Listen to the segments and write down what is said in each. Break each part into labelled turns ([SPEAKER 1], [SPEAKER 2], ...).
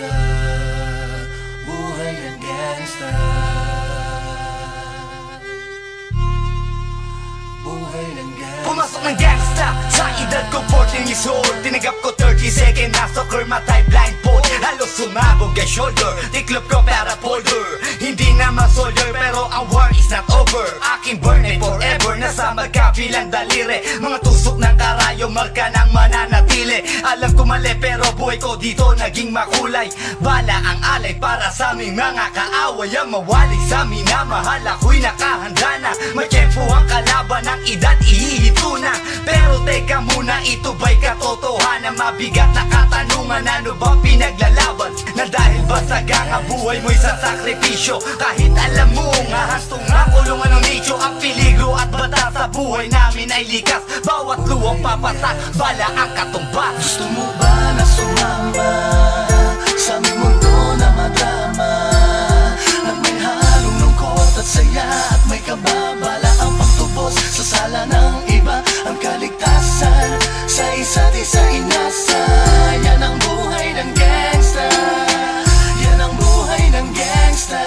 [SPEAKER 1] gangsta, buhay ng gangsta, buhay ng gangsta.
[SPEAKER 2] Pumasok ng gangsta sa edad ko 14 years old. Tinagap ko 30 second na soccer matay blindfold. Halos sumabog ang shoulder, tiklop ko para polder. Hindi naman soldier pero ang war is not over. Aking burn ay forever, nasa magkabilang daliri. Mga tusok ng karayo, marka ng mananatili. Alam ko mali pero buhay ko dito naging makulay. Bala ang alay para sa aming mga kaaway. Ang mawali sa minamahal, ako'y nakahanda na. May tempo ang kalaban ng edad, ihihito na. Pero teka muna, ito ba'y katotohanan? Mabigat na katanungan, ano ba pinaglalaban? Na dahil ba sagang buhay mo'y sa sakripisyo? Kahit alam mo nga hastong makulungan ng nicho. Ang peligro at bata sa buhay namin ay likas. Bawat luwang papasak, bala ang katumba.
[SPEAKER 1] Gusto mo ba na sumama sa aming mundo na madrama? Na may halong lungkot at saya at may kababala ang pagtubos sa sala ng iba. Ang kaligtasan sa isa't isa inasa. Yan ang buhay ng gangsta, yan ang buhay ng gangsta,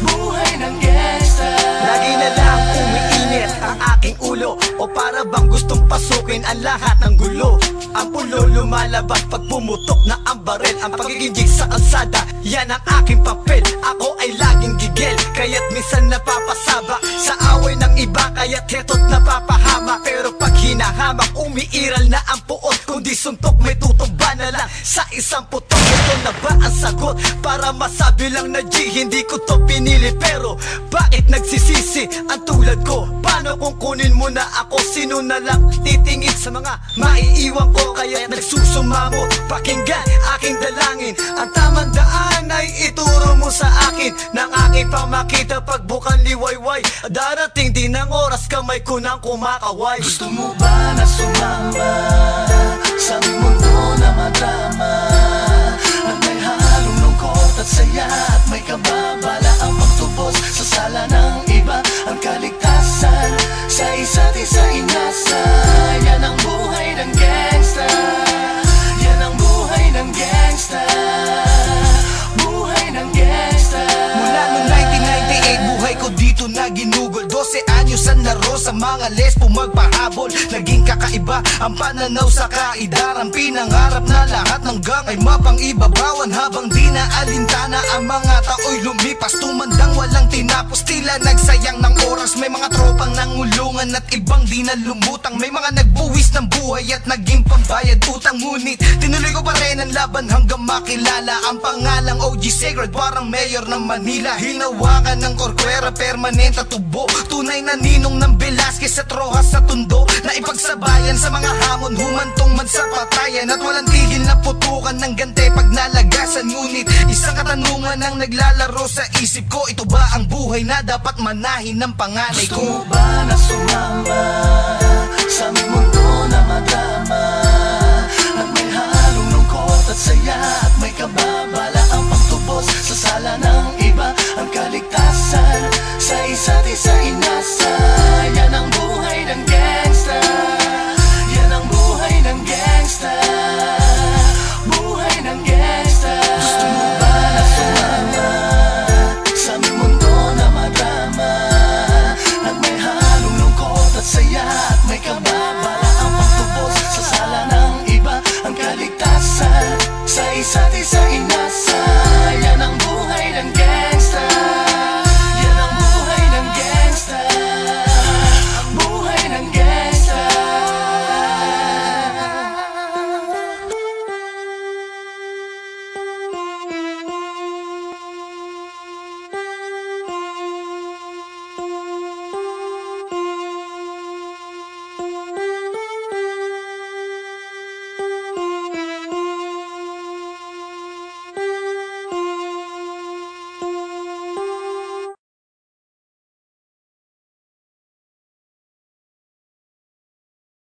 [SPEAKER 1] buhay ng gangsta.
[SPEAKER 2] Lagi na lang umiinit ang aking ulo, o para bang gustong pasukin ang lahat ng gulo. Ang pulo lumalabas pag pumutok na ang baril. Ang pagiging jig sa kalsada, yan ang aking papel. Ako ay laging gigil, kaya't minsan napapasaba sa away ng iba, kaya't heto't napapahama. Pero pag hinahamak, umiiral na ang puot. Kung di suntok, may tutumba na lang sa isang putok. Ito na ba ang sagot? Para masabi lang na G, hindi ko to pinili. Pero bakit nagsisisi ang tulad ko? Paano kung kunin mo na ako? Sino na lang titingin sa mga maiiwan ko? Kaya nagsusumamo, pakinggan aking dalangin. Ang tamang daan ay ituro mo sa akin. Nang aking pamakita pagbukan liwayway. Darating din ang oras, kamay ko nang kumakaway.
[SPEAKER 1] Gusto mo ba na sumama sa aming mundo na madrama? At may halong lungkot at saya at may kababala ang pagtubos sa sala ng iba. Ang kaligtasan sa isa't isa inasa. Yan ang buhay ng gangsta, yan ang buhay ng gangsta, buhay ng gangsta.
[SPEAKER 2] Mula noong 1998, buhay ko dito na ginugol. 12 anyos ang laro sa mga lesbo magpahabol. Naging kakaiba ang pananaw sa kaidaran. Pinangarap na lahat ng gang ay mapang-ibabawan. Habang di na alintana ang mga tao'y lumipas. Tumandang walang tinapos, tila nagsayang ng oras. May mga tropang nangulungan at ibang di na lumutang. May mga nagbuwis ng buhay at naging pambayad utang. Ngunit tinuloy ko pa rin ang laban hanggang makilala ang pangalang OG Sacred, parang mayor ng Manila. Hinawakan ng Corcuera, permanent at tubo. Tunay na ninong ng Velasquez at Rojas sa Tondo. Na ipagsabayan sa mga hamon, humantong man sa patayan. At walang tigil na putukan ng gante pag nalagasan. Ngunit isang katanungan ang naglalaro sa isip ko. Ito ba ang buhay na dapat manahin ng panganay ko?
[SPEAKER 1] Gusto mo ba na sumama sa aming mundo na madrama? At may halong lungkot at saya at may kababala ang pagtubos sa sala ng iba. Ang kaligtasan sa isa't isa inasa. Yan ang buhay ng gangsta, yan ang buhay ng gangsta, buhay ng gangsta. Gusto mo ba na sumama sa aming mundo na madrama? At may halong lungkot at saya at may kababala ang pagtubos sa sala ng iba. Ang kaligtasan sa isa't isa inasa.